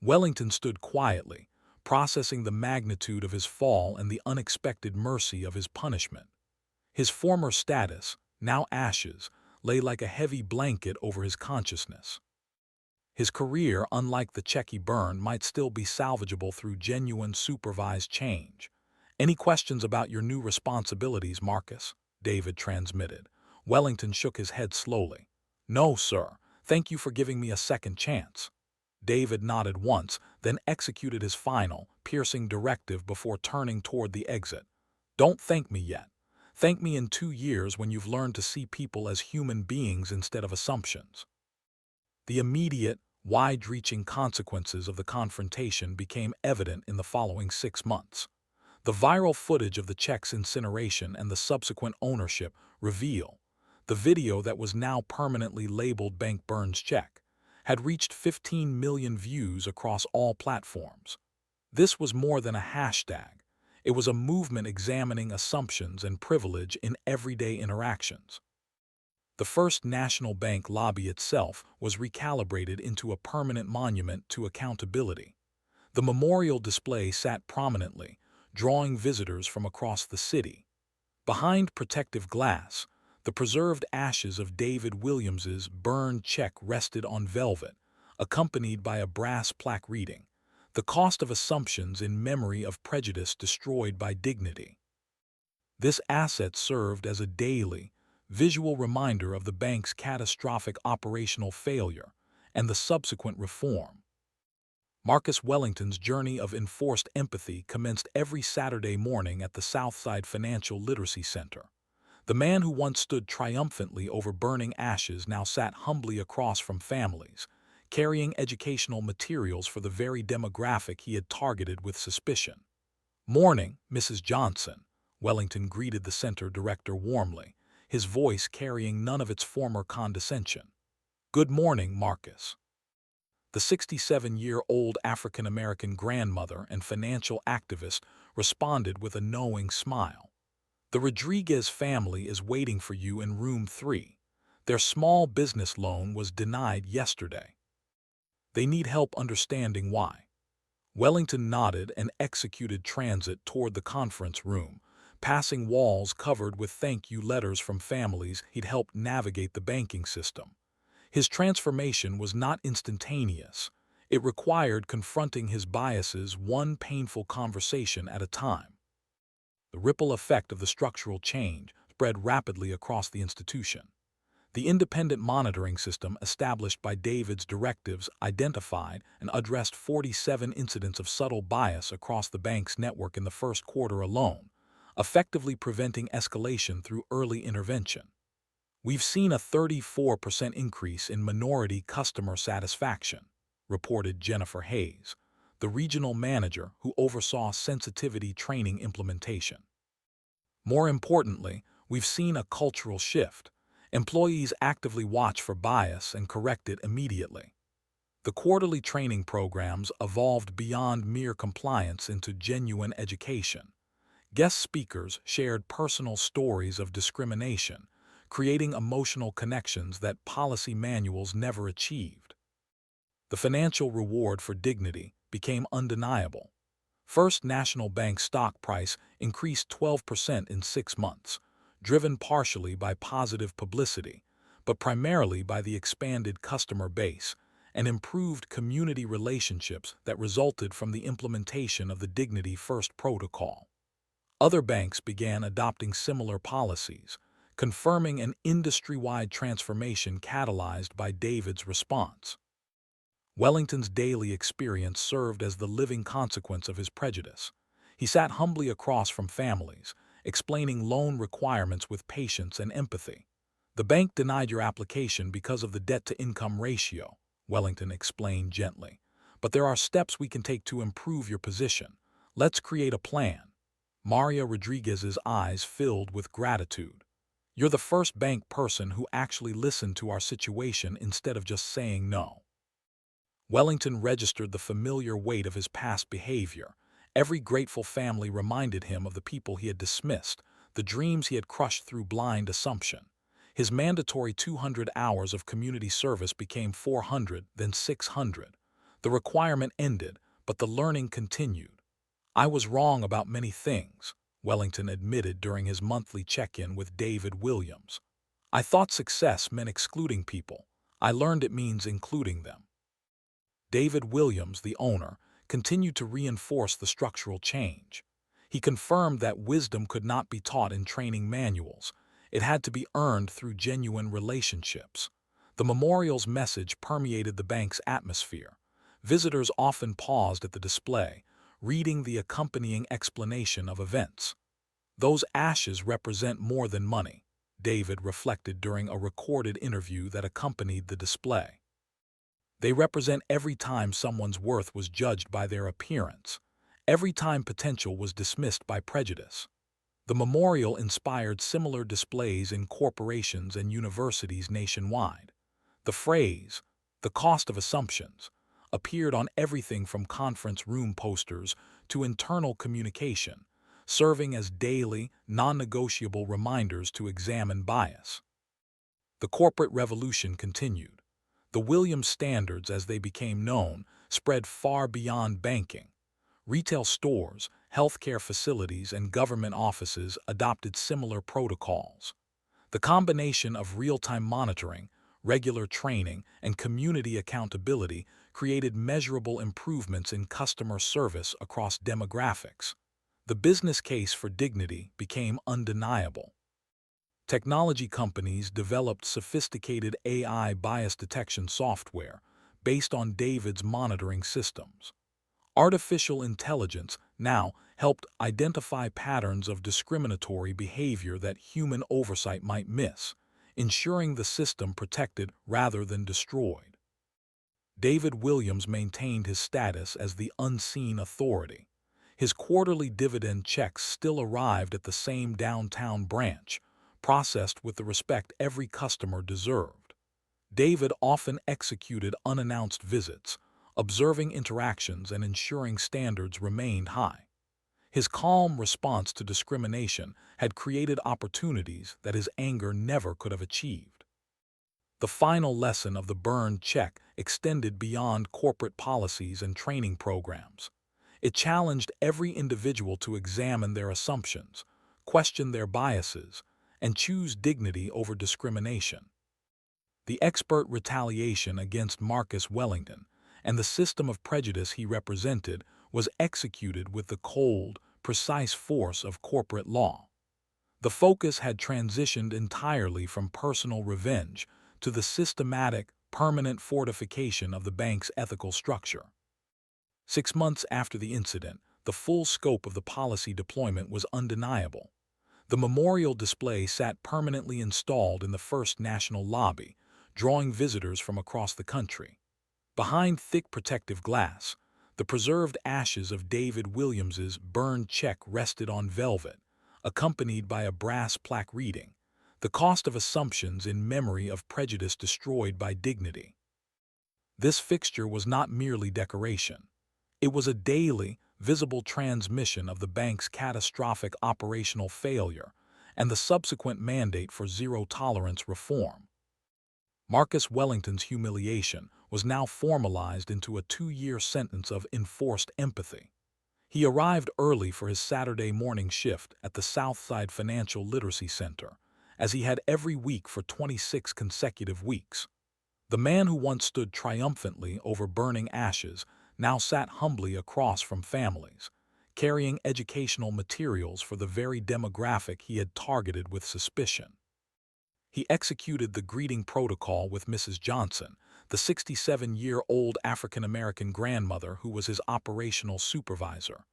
Wellington stood quietly, processing the magnitude of his fall and the unexpected mercy of his punishment. His former status, now ashes, lay like a heavy blanket over his consciousness. His career, unlike the check he burned, might still be salvageable through genuine supervised change. Any questions about your new responsibilities, Marcus? David transmitted. Wellington shook his head slowly. No, sir. Thank you for giving me a second chance. David nodded once, then executed his final, piercing directive before turning toward the exit. Don't thank me yet. Thank me in 2 years when you've learned to see people as human beings instead of assumptions. The immediate, Wide-reaching consequences of the confrontation became evident in the following 6 months. The viral footage of the check's incineration and the subsequent ownership reveal the video that was now permanently labeled Bank Burns Check had reached 15 million views across all platforms. This was more than a hashtag. It was a movement examining assumptions and privilege in everyday interactions. The First National Bank lobby itself was recalibrated into a permanent monument to accountability. The memorial display sat prominently, drawing visitors from across the city. Behind protective glass, the preserved ashes of David Williams's burned check rested on velvet, accompanied by a brass plaque reading, "The cost of assumptions in memory of prejudice destroyed by dignity." This asset served as a daily, visual reminder of the bank's catastrophic operational failure and the subsequent reform. Marcus Wellington's journey of enforced empathy commenced every Saturday morning at the Southside Financial Literacy Center. The man who once stood triumphantly over burning ashes now sat humbly across from families, carrying educational materials for the very demographic he had targeted with suspicion. "Morning, Mrs. Johnson," Wellington greeted the center director warmly, his voice carrying none of its former condescension. "Good morning, Marcus." The 67-year-old African-American grandmother and financial activist responded with a knowing smile. "The Rodriguez family is waiting for you in room 3. Their small business loan was denied yesterday. They need help understanding why." Wellington nodded and executed transit toward the conference room, passing walls covered with thank-you letters from families he'd helped navigate the banking system. His transformation was not instantaneous. It required confronting his biases one painful conversation at a time. The ripple effect of the structural change spread rapidly across the institution. The independent monitoring system established by David's directives identified and addressed 47 incidents of subtle bias across the bank's network in the first quarter alone, effectively preventing escalation through early intervention. "We've seen a 34% increase in minority customer satisfaction," reported Jennifer Hayes, the regional manager who oversaw sensitivity training implementation. "More importantly, we've seen a cultural shift. Employees actively watch for bias and correct it immediately." The quarterly training programs evolved beyond mere compliance into genuine education. Guest speakers shared personal stories of discrimination, creating emotional connections that policy manuals never achieved. The financial reward for dignity became undeniable. First National Bank stock price increased 12% in 6 months, driven partially by positive publicity, but primarily by the expanded customer base and improved community relationships that resulted from the implementation of the Dignity First protocol. Other banks began adopting similar policies, confirming an industry-wide transformation catalyzed by David's response. Wellington's daily experience served as the living consequence of his prejudice. He sat humbly across from families, explaining loan requirements with patience and empathy. "The bank denied your application because of the debt-to-income ratio," Wellington explained gently. "But there are steps we can take to improve your position. Let's create a plan." Maria Rodriguez's eyes filled with gratitude. "You're the first bank person who actually listened to our situation instead of just saying no." Wellington registered the familiar weight of his past behavior. Every grateful family reminded him of the people he had dismissed, the dreams he had crushed through blind assumption. His mandatory 200 hours of community service became 400, then 600. The requirement ended, but the learning continued. "I was wrong about many things," Wellington admitted during his monthly check-in with David Williams. "I thought success meant excluding people. I learned it means including them." David Williams, the owner, continued to reinforce the structural change. He confirmed that wisdom could not be taught in training manuals. It had to be earned through genuine relationships. The memorial's message permeated the bank's atmosphere. Visitors often paused at the display, reading the accompanying explanation of events. "Those ashes represent more than money," David reflected during a recorded interview that accompanied the display. They represent every time someone's worth was judged by their appearance, every time potential was dismissed by prejudice. The memorial inspired similar displays in corporations and universities nationwide. The phrase, "the cost of assumptions," appeared on everything from conference room posters to internal communication, serving as daily, non-negotiable reminders to examine bias. The corporate revolution continued. The Williams Standards, as they became known, spread far beyond banking. Retail stores, healthcare facilities, and government offices adopted similar protocols. The combination of real-time monitoring, regular training, and community accountability created measurable improvements in customer service across demographics. The business case for dignity became undeniable. Technology companies developed sophisticated AI bias detection software based on David's monitoring systems. Artificial intelligence now helped identify patterns of discriminatory behavior that human oversight might miss, ensuring the system protected rather than destroyed. David Williams maintained his status as the unseen authority. His quarterly dividend checks still arrived at the same downtown branch, processed with the respect every customer deserved. David often executed unannounced visits, observing interactions and ensuring standards remained high. His calm response to discrimination had created opportunities that his anger never could have achieved. The final lesson of the burned check extended beyond corporate policies and training programs. It challenged every individual to examine their assumptions, question their biases, and choose dignity over discrimination. The expert retaliation against Marcus Wellington and the system of prejudice he represented was executed with the cold, precise force of corporate law. The focus had transitioned entirely from personal revenge to the systematic, permanent fortification of the bank's ethical structure. 6 months after the incident, the full scope of the policy deployment was undeniable. The memorial display sat permanently installed in the First National Lobby, drawing visitors from across the country. Behind thick protective glass, the preserved ashes of David Williams's burned check rested on velvet, accompanied by a brass plaque reading, "The cost of assumptions in memory of prejudice destroyed by dignity." This fixture was not merely decoration. It was a daily, visible transmission of the bank's catastrophic operational failure and the subsequent mandate for zero-tolerance reform. Marcus Wellington's humiliation was now formalized into a 2-year sentence of enforced empathy. He arrived early for his Saturday morning shift at the Southside Financial Literacy Center, as he had every week for 26 consecutive weeks. The man who once stood triumphantly over burning ashes now sat humbly across from families, carrying educational materials for the very demographic he had targeted with suspicion. He executed the greeting protocol with Mrs. Johnson, the 67-year-old African-American grandmother who was his operational supervisor.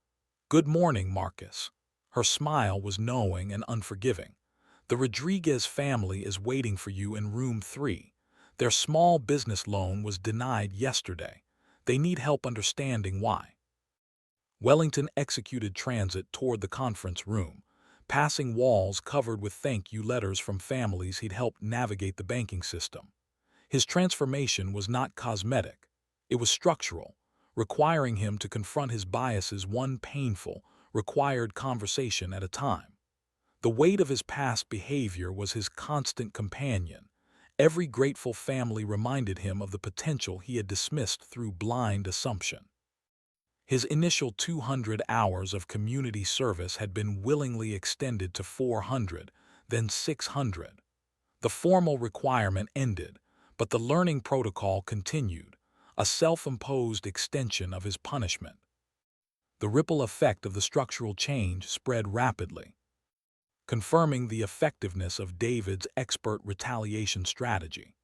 "Good morning, Marcus." Her smile was knowing and unforgiving. "The Rodriguez family is waiting for you in room 3. Their small business loan was denied yesterday. They need help understanding why." Wellington executed transit toward the conference room, passing walls covered with thank-you letters from families he'd helped navigate the banking system. His transformation was not cosmetic. It was structural, requiring him to confront his biases one painful, required conversation at a time. The weight of his past behavior was his constant companion. Every grateful family reminded him of the potential he had dismissed through blind assumption. His initial 200 hours of community service had been willingly extended to 400, then 600. The formal requirement ended, but the learning protocol continued, a self-imposed extension of his punishment. The ripple effect of the structural change spread rapidly, confirming the effectiveness of David's expert retaliation strategy.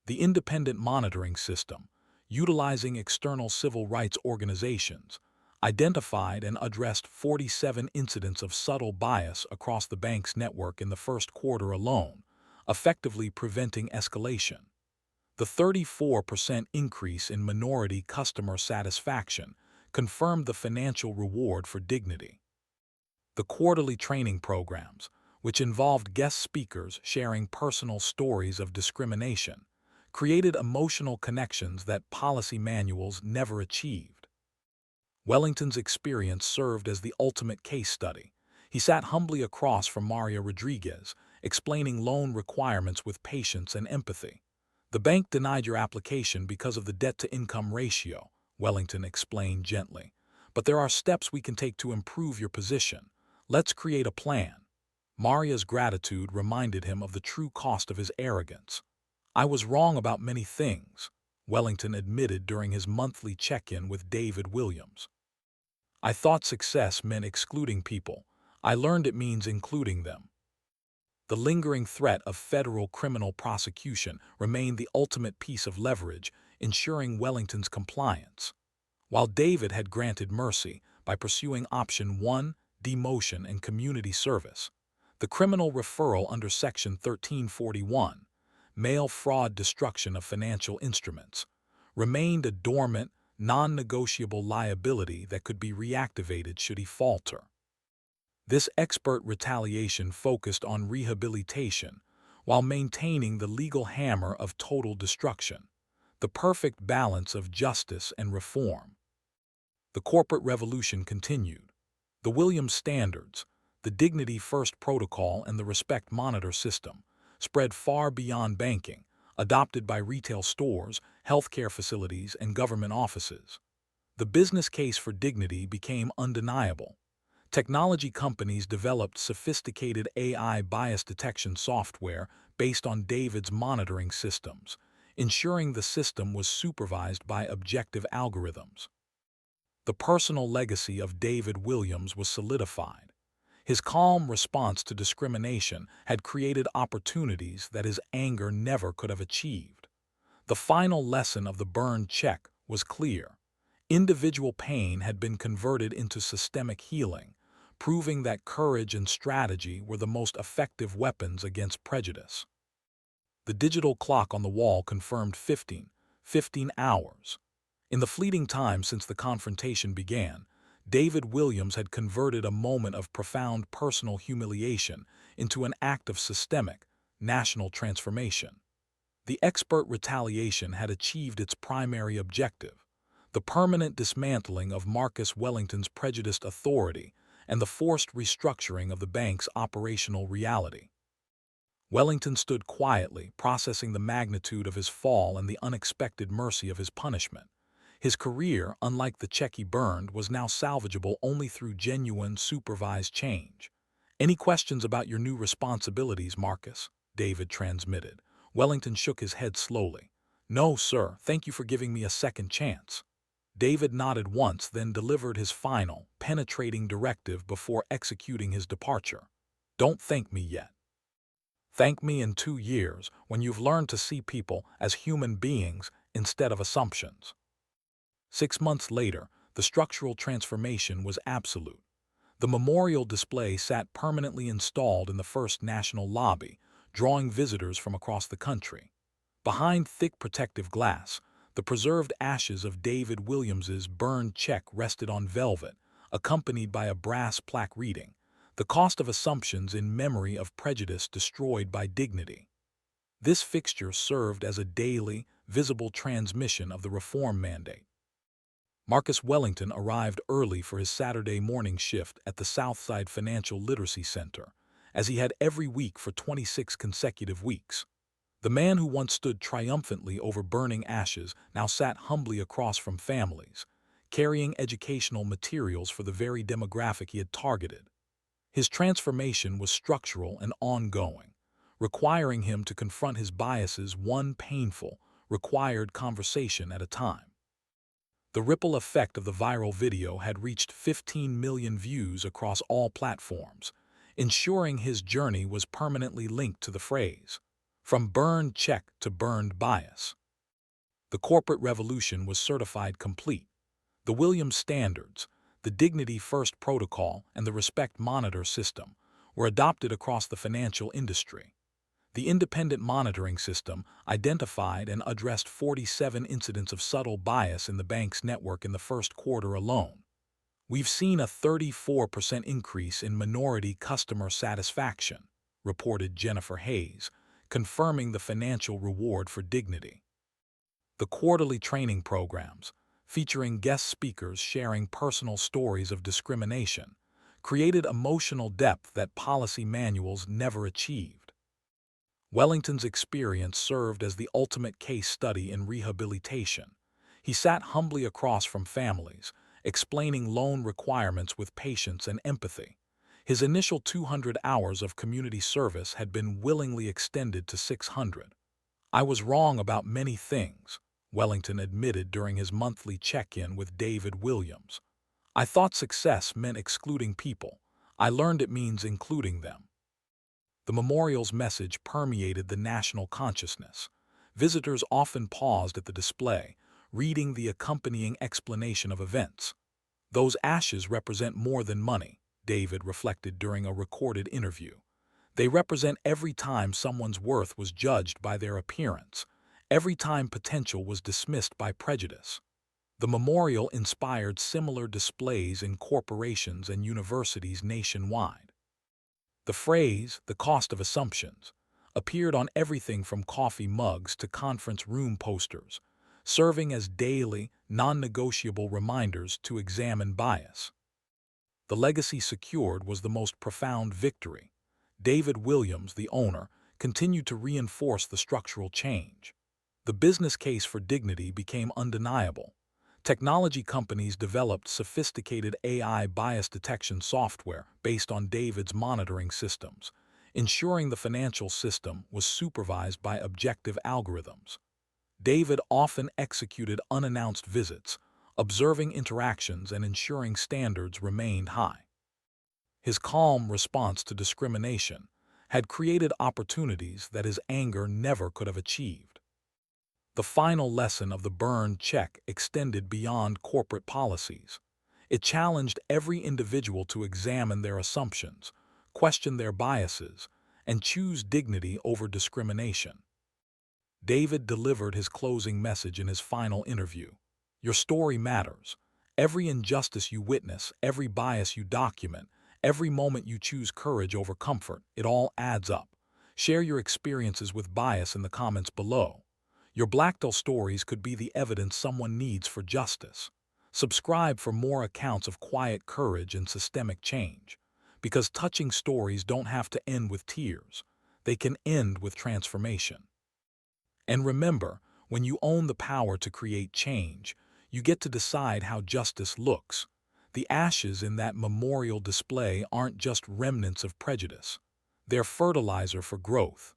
The independent monitoring system, utilizing external civil rights organizations, identified and addressed 47 incidents of subtle bias across the bank's network in the first quarter alone, effectively preventing escalation. The 34% increase in minority customer satisfaction confirmed the financial reward for dignity. The quarterly training programs, which involved guest speakers sharing personal stories of discrimination, created emotional connections that policy manuals never achieved. Wellington's experience served as the ultimate case study. He sat humbly across from Maria Rodriguez, explaining loan requirements with patience and empathy. "The bank denied your application because of the debt-to-income ratio," Wellington explained gently. "But there are steps we can take to improve your position. Let's create a plan." Maria's gratitude reminded him of the true cost of his arrogance. "I was wrong about many things," Wellington admitted during his monthly check-in with David Williams. "I thought success meant excluding people. I learned it means including them." The lingering threat of federal criminal prosecution remained the ultimate piece of leverage, ensuring Wellington's compliance. While David had granted mercy by pursuing option 1, demotion and community service, the criminal referral under Section 1341, mail fraud destruction of financial instruments, remained a dormant, non-negotiable liability that could be reactivated should he falter. This expert retaliation focused on rehabilitation while maintaining the legal hammer of total destruction, the perfect balance of justice and reform. The corporate revolution continued. The Williams Standards, the Dignity First Protocol and the Respect Monitor system spread far beyond banking, adopted by retail stores, healthcare facilities, and government offices. The business case for dignity became undeniable. Technology companies developed sophisticated AI bias detection software based on David's monitoring systems, ensuring the system was supervised by objective algorithms. The personal legacy of David Williams was solidified. His calm response to discrimination had created opportunities that his anger never could have achieved. The final lesson of the burned check was clear. Individual pain had been converted into systemic healing, proving that courage and strategy were the most effective weapons against prejudice. The digital clock on the wall confirmed 15 hours. In the fleeting time since the confrontation began, David Williams had converted a moment of profound personal humiliation into an act of systemic, national transformation. The expert retaliation had achieved its primary objective: the permanent dismantling of Marcus Wellington's prejudiced authority and the forced restructuring of the bank's operational reality. Wellington stood quietly, processing the magnitude of his fall and the unexpected mercy of his punishment. His career, unlike the check he burned, was now salvageable only through genuine, supervised change. "Any questions about your new responsibilities, Marcus?" David transmitted. Wellington shook his head slowly. "No, sir. Thank you for giving me a second chance." David nodded once, then delivered his final, penetrating directive before executing his departure. "Don't thank me yet. Thank me in 2 years, when you've learned to see people as human beings instead of assumptions." 6 months later, the structural transformation was absolute. The memorial display sat permanently installed in the First National lobby, drawing visitors from across the country. Behind thick protective glass, the preserved ashes of David Williams's burned check rested on velvet, accompanied by a brass plaque reading, "The cost of assumptions in memory of prejudice destroyed by dignity." This fixture served as a daily, visible transmission of the reform mandate. Marcus Wellington arrived early for his Saturday morning shift at the Southside Financial Literacy Center, as he had every week for 26 consecutive weeks. The man who once stood triumphantly over burning ashes now sat humbly across from families, carrying educational materials for the very demographic he had targeted. His transformation was structural and ongoing, requiring him to confront his biases one painful, required conversation at a time. The ripple effect of the viral video had reached 15 million views across all platforms, ensuring his journey was permanently linked to the phrase, "From burned check to burned bias." The corporate revolution was certified complete. The Williams Standards, the Dignity First Protocol, and the Respect Monitor system were adopted across the financial industry. The independent monitoring system identified and addressed 47 incidents of subtle bias in the bank's network in the first quarter alone. We've seen a 34% increase in minority customer satisfaction, reported Jennifer Hayes, confirming the financial reward for dignity. The quarterly training programs, featuring guest speakers sharing personal stories of discrimination, created emotional depth that policy manuals never achieved. Wellington's experience served as the ultimate case study in rehabilitation. He sat humbly across from families, explaining loan requirements with patience and empathy. His initial 200 hours of community service had been willingly extended to 600. "I was wrong about many things," Wellington admitted during his monthly check-in with David Williams. "I thought success meant excluding people. I learned it means including them." The memorial's message permeated the national consciousness. Visitors often paused at the display, reading the accompanying explanation of events. "Those ashes represent more than money," David reflected during a recorded interview. "They represent every time someone's worth was judged by their appearance, every time potential was dismissed by prejudice." The memorial inspired similar displays in corporations and universities nationwide. The phrase, "the cost of assumptions," appeared on everything from coffee mugs to conference room posters, serving as daily, non-negotiable reminders to examine bias. The legacy secured was the most profound victory. David Williams, the owner, continued to reinforce the structural change. The business case for dignity became undeniable. Technology companies developed sophisticated AI bias detection software based on David's monitoring systems, ensuring the financial system was supervised by objective algorithms. David often executed unannounced visits, observing interactions and ensuring standards remained high. His calm response to discrimination had created opportunities that his anger never could have achieved. The final lesson of the burned check extended beyond corporate policies. It challenged every individual to examine their assumptions, question their biases, and choose dignity over discrimination. David delivered his closing message in his final interview. "Your story matters. Every injustice you witness, every bias you document, every moment you choose courage over comfort, it all adds up. Share your experiences with bias in the comments below. Your blackstories could be the evidence someone needs for justice." Subscribe for more accounts of quiet courage and systemic change. Because touching stories don't have to end with tears. They can end with transformation. And remember, when you own the power to create change, you get to decide how justice looks. The ashes in that memorial display aren't just remnants of prejudice. They're fertilizer for growth.